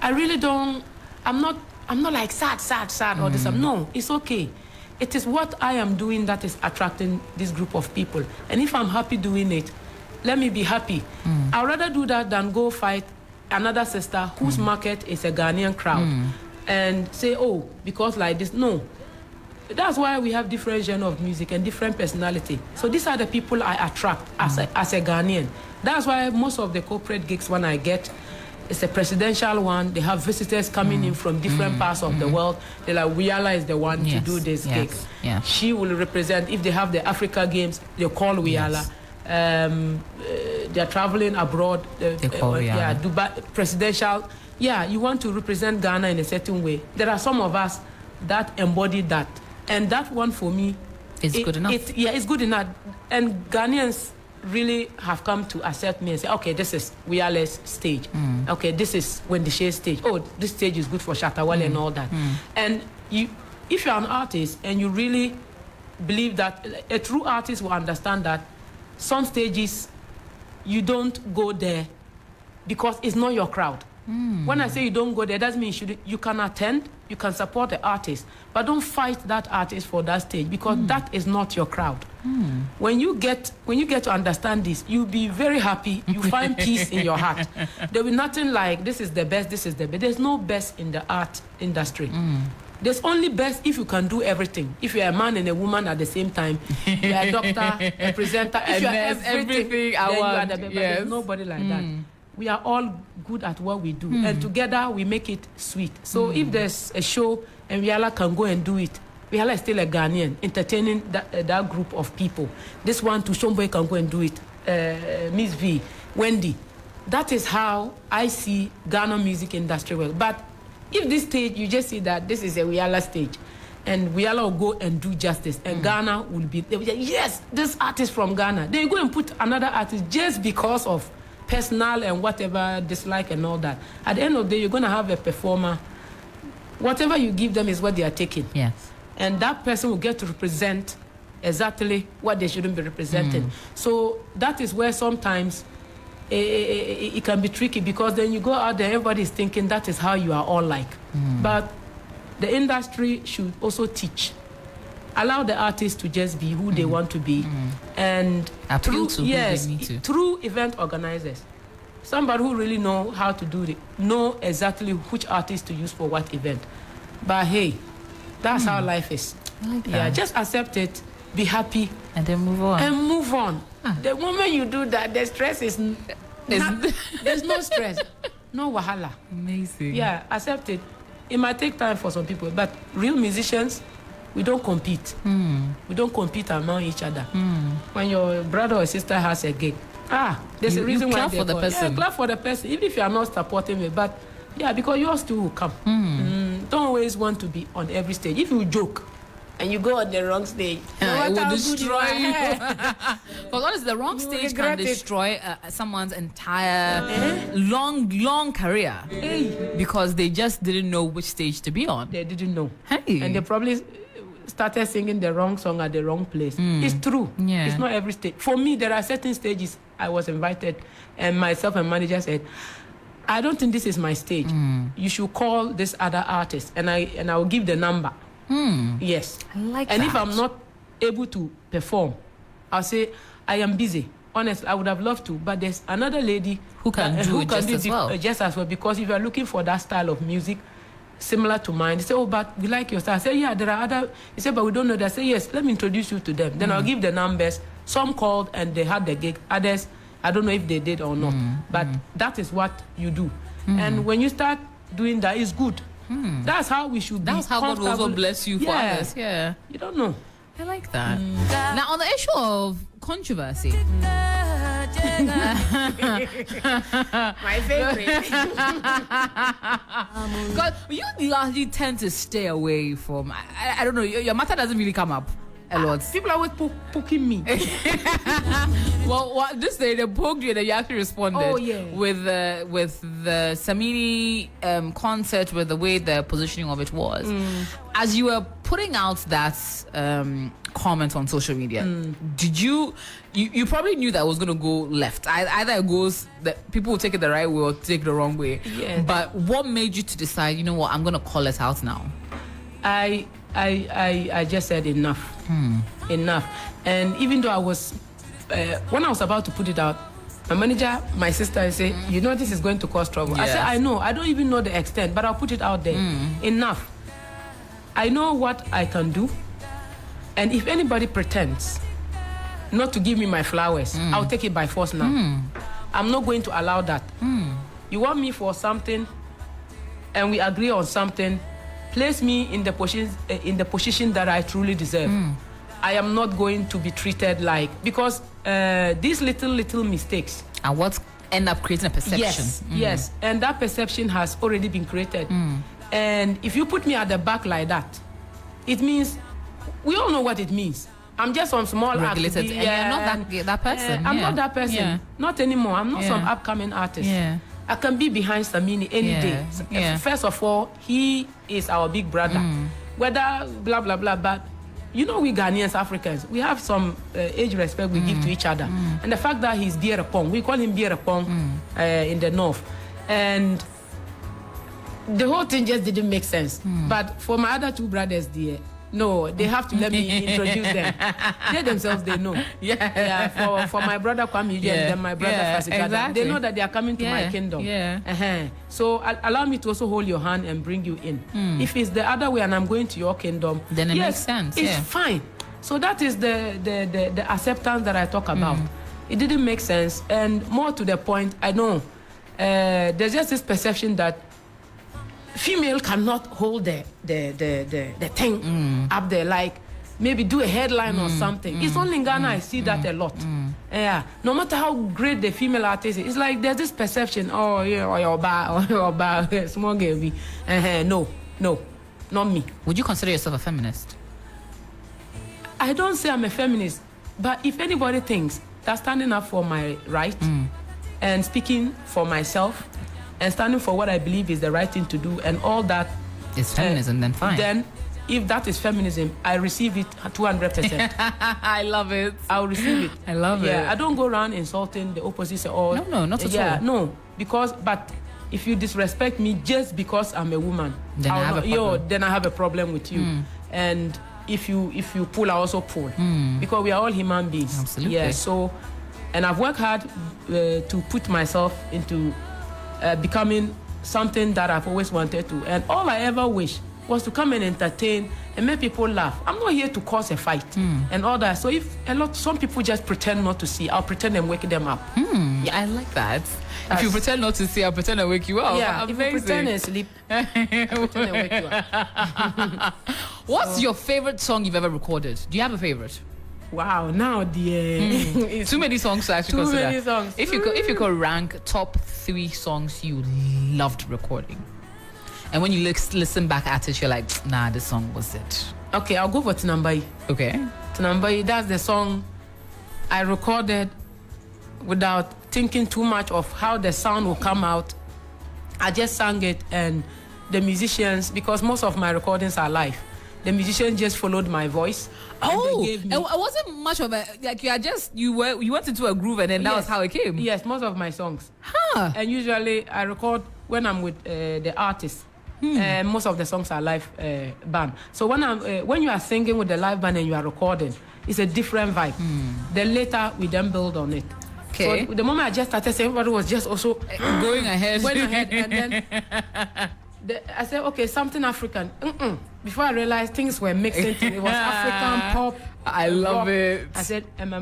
I really don't. I'm not like sad all this time. No, it's okay. It is what I am doing that is attracting this group of people. And if I'm happy doing it, let me be happy. I'd rather do that than go fight another sister whose market is a Ghanaian crowd and say, oh, because like this. No. That's why we have different genre of music and different personality. So these are the people I attract as a Ghanaian. That's why most of the corporate gigs when I get, it's a presidential one. They have visitors coming in from different parts of the world. They're like, Wiyaala is the one to do this gig. Yeah. She will represent, if they have the Africa Games, they call Wiyaala. They're traveling abroad. They call Wiyaala. Dubai, presidential. Yeah, you want to represent Ghana in a certain way. There are some of us that embody that. And that one for me... It's good enough. It's good enough. And Ghanaians really have come to accept me and say, okay, this is Wiyaala's stage. Okay, this is Wendishe's stage. Oh, this stage is good for Shatawale and all that. And if you're an artist and you really believe that, a true artist will understand that some stages you don't go there because it's not your crowd. When I say you don't go there, that means you can attend, you can support the artist, but don't fight that artist for that stage because that is not your crowd. When you get to understand this, you'll be very happy. You find peace in your heart. There'll be nothing like this is the best, this is the best. There's no best in the art industry. There's only best if you can do everything. If you're a man and a woman at the same time, you're a doctor, a presenter, if you're everything, then you are the best. Yes. There's nobody like that. We are all good at what we do, and together we make it sweet. So if there's a show and Wiyaala can go and do it, Wiyaala is still a Ghanaian, entertaining that group of people. This one to Shomboy can go and do it. Miss V, Wendy. That is how I see Ghana music industry well. But if this stage, you just see that this is a Wiyaala stage, and Wiyaala will go and do justice, and Ghana will be, they will say, yes, this artist from Ghana. They go and put another artist just because of personal and whatever dislike and all that. At the end of the day, you're going to have a performer. Whatever you give them is what they are taking. Yes. And that person will get to represent exactly what they shouldn't be representing. So that is where sometimes it can be tricky, because then you go out there, everybody is thinking that is how you are all like. But the industry should also teach. Allow the artists to just be who they want to be. And appeal to who they need to. Through event organizers. Somebody who really know how to do it, know exactly which artist to use for what event. But hey, that's how life is. I like that. Yeah, just accept it, be happy, and then move on. And move on. The moment you do that, the stress is there's no stress, no wahala. Amazing. Yeah, accept it. It might take time for some people, but real musicians, we don't compete. We don't compete among each other. When your brother or sister has a gig, there's a reason why clap for the person. Yeah, clap for the person, even if you are not supporting me. But yeah, because yours too will come. Don't always want to be on every stage. If you joke and you go on the wrong stage, it will destroy you. Because honestly, the wrong stage can destroy someone's entire long career. Because they just didn't know which stage to be on. They didn't know. Hey. And they probably started singing the wrong song at the wrong place. It's true. Yeah. It's not every stage. For me, there are certain stages I was invited, and myself and manager said, I don't think this is my stage. You should call this other artist, and I will give the number. Yes. I like and that. if I'm not able to perform, I'll say, I am busy. Honestly, I would have loved to, but there's another lady who can do it just as well. Just as well, because if you're looking for that style of music similar to mine, they say, oh, but we like your style. I say, yeah, there are other. He said, but we don't know that. I say, yes, let me introduce you to them. Then I'll give the numbers. Some called and they had the gig. Others, I don't know if they did or not. But that is what you do. And when you start doing that, it's good. That's how we should be. That's how God will also bless you for others. Yeah. You don't know. I like that. Now, on the issue of controversy. My favorite. God, you largely tend to stay away from. I don't know. Your matter doesn't really come up a lot. People are always poking me. Well, this day they poked you and you actually responded. Oh, yeah. With the Samini concert, with the way the positioning of it was. As you were putting out that comment on social media, did you probably knew that it was going to go left? Either it goes that people will take it the right way or take it the wrong way. Yeah. But what made you to decide, you know what, I'm going to call it out now? I just said enough. Enough. And even though I was, when I was about to put it out, my manager, my sister, said, you know, this is going to cause trouble. Yes. I said, I know. I don't even know the extent, but I'll put it out there. Enough. I know what I can do. And if anybody pretends not to give me my flowers, I'll take it by force now. I'm not going to allow that. You want me for something, and we agree on something, place me in the position that I truly deserve. I am not going to be treated like, because these little mistakes. And what end up creating a perception. Yes, and that perception has already been created. And if you put me at the back like that, it means, we all know what it means. I'm just some small regulated, act. and you're not that person. I'm not that person. Yeah. Not anymore. I'm not some upcoming artist. Yeah. I can be behind Samini any day. First of all, he is our big brother. Whether blah, blah, blah, but you know, we Ghanaians, Africans, we have some age respect we give to each other. And the fact that he's Bierapong, we call him Bierapong in the north. And the whole thing just didn't make sense. But for my other two brothers there, No, they have to let me introduce them. They themselves, they know. Yeah. For my brother Kwame and then my brother Fasikada. Exactly. They know that they are coming to my kingdom. So allow me to also hold your hand and bring you in. If it's the other way and I'm going to your kingdom, then it makes sense. It's fine. So that is the acceptance that I talk about. It didn't make sense, and more to the point, I know there's just this perception that female cannot hold the thing up there, like maybe do a headline or something. It's only in Ghana I see that a lot. Yeah, no matter how great the female artist is, it's like there's this perception. Oh yeah, or you're bad, small girl. No, not me. Would you consider yourself a feminist? I don't say I'm a feminist, but if anybody thinks that standing up for my right and speaking for myself and standing for what I believe is the right thing to do and all that is feminism, then fine. Then if that is feminism, I receive it 200%. I love it. I'll receive it. I love it. I don't go around insulting the opposition or no, not at all. No, but if you disrespect me just because I'm a woman, then I have a problem. Then I have a problem with you. And if you pull, I also pull, because we are all human beings. Absolutely. Yeah. So, and I've worked hard to put myself into becoming something that I've always wanted to, and all I ever wish was to come and entertain and make people laugh. I'm not here to cause a fight and all that. So if some people just pretend not to see, I'll pretend and wake them up. Yeah, I like that. If you pretend not to see, I'll pretend and wake you up. Yeah, amazing. If you pretend and sleep, I'll pretend and wake you up. What's your favorite song you've ever recorded? Do you have a favorite? Wow, now the too many songs to actually consider. Too many songs. If you could rank top 3 songs you loved recording, and when you listen back at it, you're like, nah, this song was it. Okay, I'll go for Tinambai. Okay. Tinambai, that's the song I recorded without thinking too much of how the sound will come out. I just sang it, and the musicians, because most of my recordings are live, the musicians just followed my voice. Oh, it wasn't much of a, like, you went into a groove and then that was how it came. Yes, most of my songs. And usually I record when I'm with the artist. Most of the songs are live band. So when you are singing with the live band and you are recording, it's a different vibe. Then later we then build on it. Okay. So the moment I just started saying, everybody was just also going ahead, and then I said, okay, something African. Before I realized things were mixed into it. It was African pop. I love it. I said, and my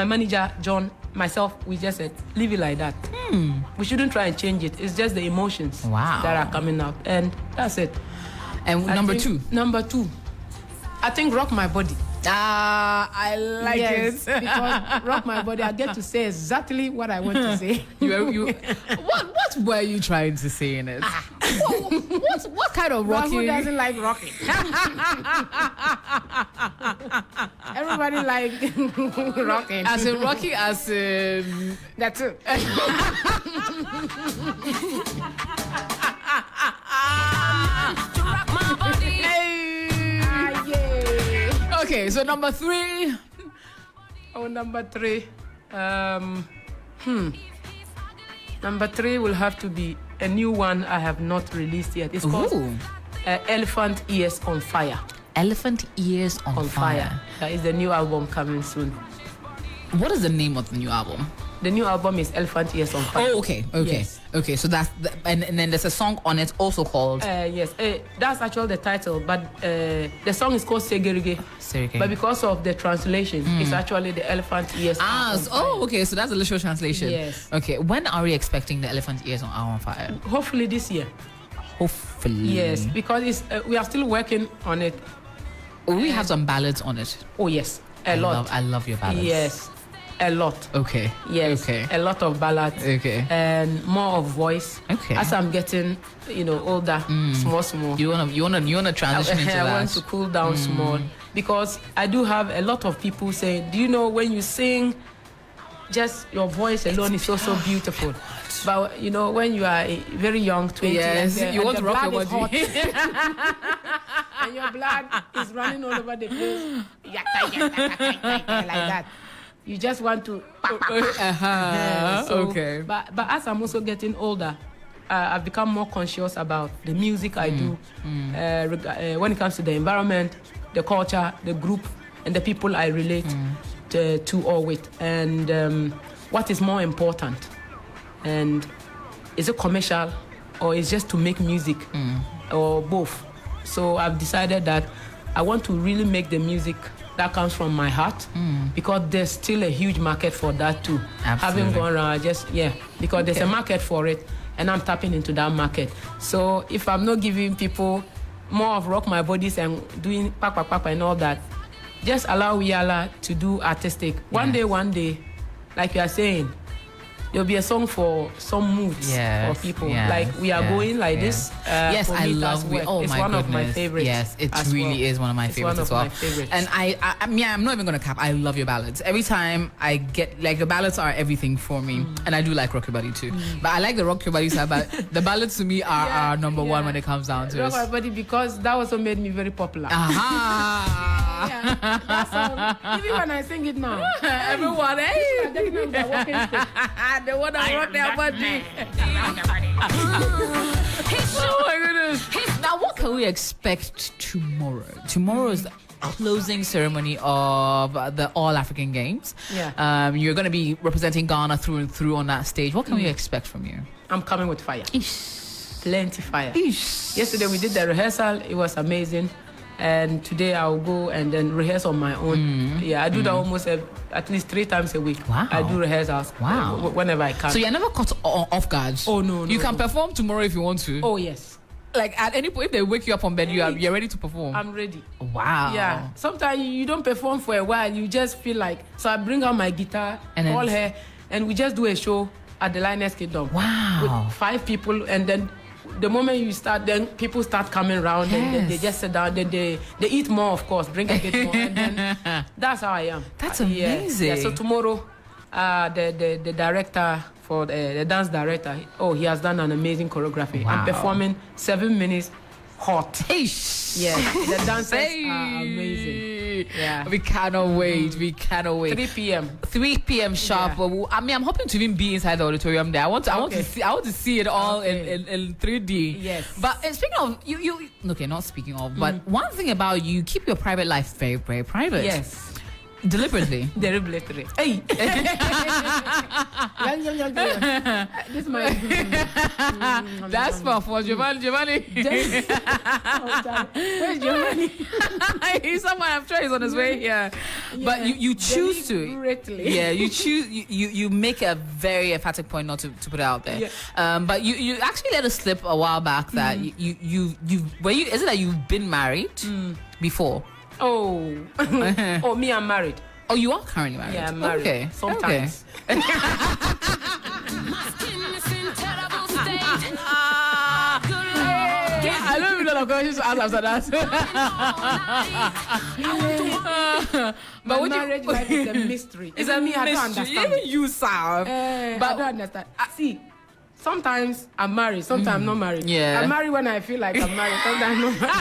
manager John, myself, we just said, leave it like that. We shouldn't try and change it. It's just the emotions that are coming out, and that's it. And number 2. Number 2, I think Rock My Body. I like it. Because Rock My Body, I get to say exactly what I want to say. What were you trying to say in it? What kind of rocking? Who doesn't like rocking? Everybody like rocking. As in rocking, as in... That's it. To rock my body. Okay, so number 3. Oh, number 3. Number 3 will have to be a new one I have not released yet. It's called Elephant Ears on Fire. Elephant Ears on Fire. That is the new album coming soon. What is the name of the new album? The new album is Elephant Ears on Fire. Oh, okay. Yes. Okay, so that's and then there's a song on it also called... Yes, that's actually the title, but the song is called Segerige. But because of the translation, it's actually the Elephant Ears on Fire. Okay, so that's a literal translation. Yes. Okay, when are we expecting the Elephant Ears on Fire? Hopefully this year. Hopefully. Yes, because we are still working on it. We have some ballads on it. Oh, yes, a lot. I love your ballads. Yes. A lot. Okay. Yes. Okay. A lot of ballads. Okay. And more of voice. Okay. As I'm getting, older, small. You wanna transition into that. I want to cool down small, because I do have a lot of people saying, do you know when you sing, just your voice alone is so beautiful. But when you are very young, 20, yes, and you want to rock your body, and your blood is running all over the place, like that. You just want to. Okay. But as I'm also getting older, I've become more conscious about the music I do when it comes to the environment, the culture, the group, and the people I relate to or with. And what is more important? And is it commercial or is just to make music or both? So I've decided that I want to really make the music that comes from my heart because there's still a huge market for that too. Absolutely. Having gone around, because there's a market for it and I'm tapping into that market. So if I'm not giving people more of rock my bodies and doing papa and all that, just allow Wiyaala to do artistic. One day, like you are saying, there'll be a song for some moods for people. Like we are going like this. Yes, I love it. Oh, it's my one goodness. of my favorites. Yes, it really is one of my favorites as well. And I'm not even gonna cap. I love your ballads. Every time I get the ballads are everything for me, and I do like Rock Your Body too. But I like the Rock Your Body side. But the ballads to me are number one when it comes down to it. Rock My Body because that also made me very popular. Even when I sing it now, everyone, they want to rock their body. Oh my goodness. Now, what can we expect tomorrow? Tomorrow is the closing ceremony of the All African Games. You're going to be representing Ghana through and through on that stage. What can we expect from you? I'm coming with fire. Plenty fire. Yesterday we did the rehearsal. It was amazing. And today I'll go and then rehearse on my own. I do that almost at least 3 times a week. Wow. I do rehearsals whenever I can. So you're never caught off guard? Oh, no. You can perform tomorrow if you want to? Oh, yes. Like at any point, if they wake you up on bed, you're ready to perform? I'm ready. Wow. Yeah. Sometimes you don't perform for a while. You just feel like... So I bring out my guitar, call her, and we just do a show at the Lioness Kingdom. Wow. With 5 people, and then... The moment you start, then people start coming around and then they just sit down. Then they eat more, of course, drink a bit more, and then that's how I am. That's amazing. Yeah. So tomorrow, the director for the dance director, he has done an amazing choreography. Wow. I'm performing 7 minutes hot. Yes, the dancers are amazing. Yeah, we cannot wait. We cannot wait. 3 p.m. 3 p.m. sharp. Yeah. I mean, I'm hoping to even be inside the auditorium there. I want to see it all in 3D. Yes. But speaking of you, okay, not speaking of, but one thing about you keep your private life very, very private. Yes. Deliberately. Deliberately. Hey. This might be. That's for Giovanni. Where's Giovanni? He's someone. I'm sure he's on his way here. But you choose to. Yeah, you choose. You make a very emphatic point not to put it out there. Yeah. But you actually let us slip a while back that is it that you've been married before? Oh, me, I'm married. Oh, you are currently married? Yeah, I'm married. Okay. Sometimes. Okay. I don't even know the questions to ask after that. But my marriage life is a mystery. It's a mystery. I don't understand. Even you, sir. But I don't understand. See, sometimes I'm married, sometimes I'm not married. Yeah. I'm married when I feel like I'm married, sometimes I'm not married.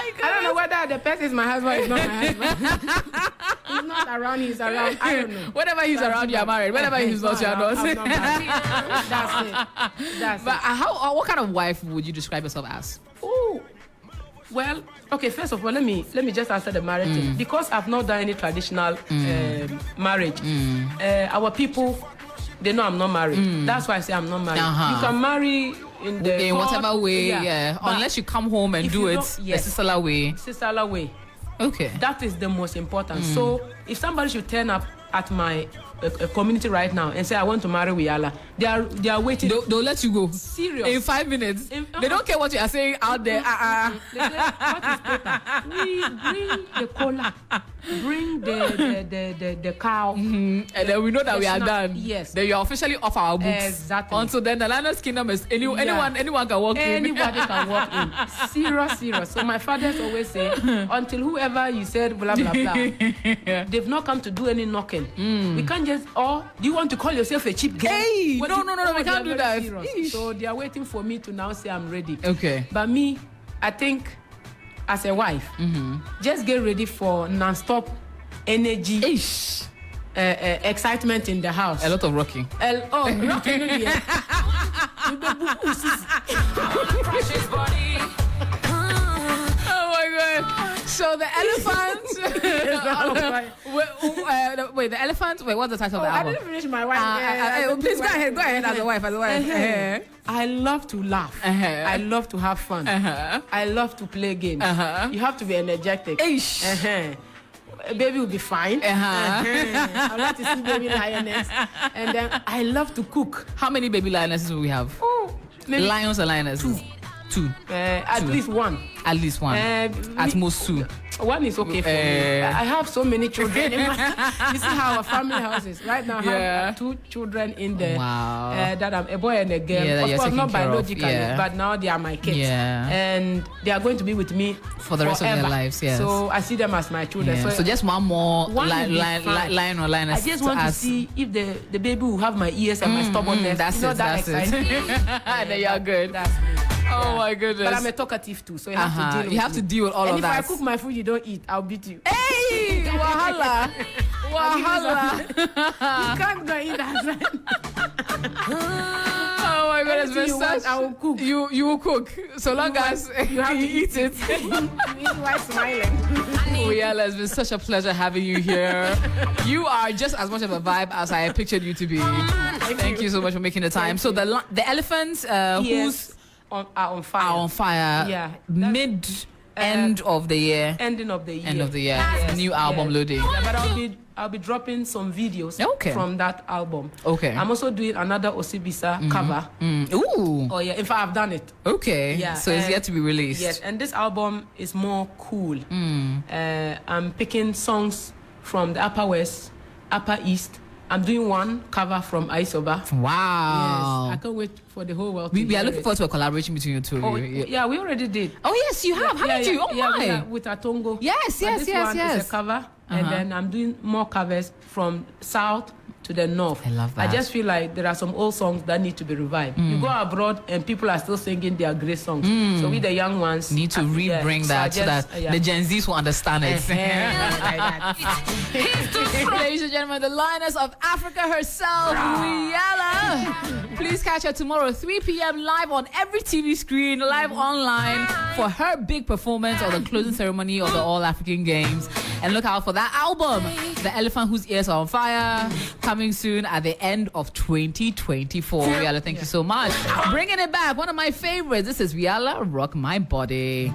Because I don't know whether the person is my husband or is not my husband. He's not around, he's around. I don't know. Whenever he's around, you're married. Whenever he's not, you're not. I'm not married. That's But it. what kind of wife would you describe yourself as? Oh, well, okay. First of all, let me just answer the marriage thing. Because I've not done any traditional marriage. Our people, they know I'm not married. That's why I say I'm not married. You can marry in whatever way, unless you come home and do it the sister way. Sister way. Okay. That is the most important. So if somebody should turn up at my community right now and say I want to marry Wiyaala, they are waiting. They'll let you go. Serious. In 5 minutes. They don't care what you are saying out there. They say, what is paper? We bring the cola, bring the cow, and then we know that we are done. Yes. Then you are officially off our books. Exactly. Until then, the Lioness Kingdom is anyone can walk in. Anybody can walk in. Serious. So my fathers always say, until whoever you said blah blah blah, they've not come to do any knocking. We can't just. Or do you want to call yourself a cheap girl? Hey, no, we can't do that. So they are waiting for me to now say I'm ready. Okay. But me, I think as a wife, just get ready for non-stop energy excitement in the house. A lot of rocking. Rocking in the Oh my god. So the elephant. Wait, the elephant. Wait, what's the title of the I album? didn't finish my wife. Please go ahead as a wife. I love to laugh. I love to have fun. I love to play games. You have to be energetic. Baby will be fine. I like to see baby Lioness. And then I love to cook. How many baby lionesses will we have? Lions or lionesses? Two. At least one. At least one. At most two. One is okay for me. I have so many children. You see how our family house is. Right now, I have 2 children in there. Wow. That I'm a boy and a girl. Of course, not biologically, but now they are my kids. And they are going to be with me for the rest of their lives. Yes. So I see them as my children. So just one more lion or lioness. I just want to see if the baby will have my ears and my stubbornness. That's it. That's it. Then you're good. That's me. Oh my goodness. But I'm a talkative too, so you have to deal with all of that. And if I cook my food you don't eat, I'll beat you. Hey! Wahala! Wahala! You can't go eat that. Oh my goodness, I will cook. You will cook. So long as you have to eat it. Why smiling? Wiyaala, it's been such a pleasure having you here. You are just as much of a vibe as I pictured you to be. Thank you so much for making the time. So the elephants who's are on fire. Are on fire. Yeah. End of the year. Ending of the year. End of the year. Yes. New album loading. Yeah, but I'll be dropping some videos from that album. Okay. I'm also doing another Osibisa cover. Ooh. Oh yeah. In fact, I've done it. Okay. Yeah. So it's yet to be released. Yes. And this album is more cool. I'm picking songs from the Upper West, Upper East. I'm doing one cover from Aisoba. Wow. Yes, I can't wait for the whole world. We are looking forward to a collaboration between you two. Yeah, we already did. Oh yes, you have. Haven't you? Oh my. With Atongo. Yes. This one is a cover, and then I'm doing more covers from south to the north. I love that. I just feel like there are some old songs that need to be revived. You go abroad and people are still singing their great songs. So we the young ones need to rebring that so that the Gen Zs will understand it. Ladies and gentlemen, the Lioness of Africa herself, Wiyaala. Please catch her tomorrow 3 p.m. live on every TV screen, live online for her big performance on the closing ceremony of the All African Games. And look out for that album, The Elephant Whose Ears Are on Fire, coming soon at the end of 2024. Wiyaala, thank you so much. Bringing it back, one of my favorites. This is Wiyaala, Rock My Body.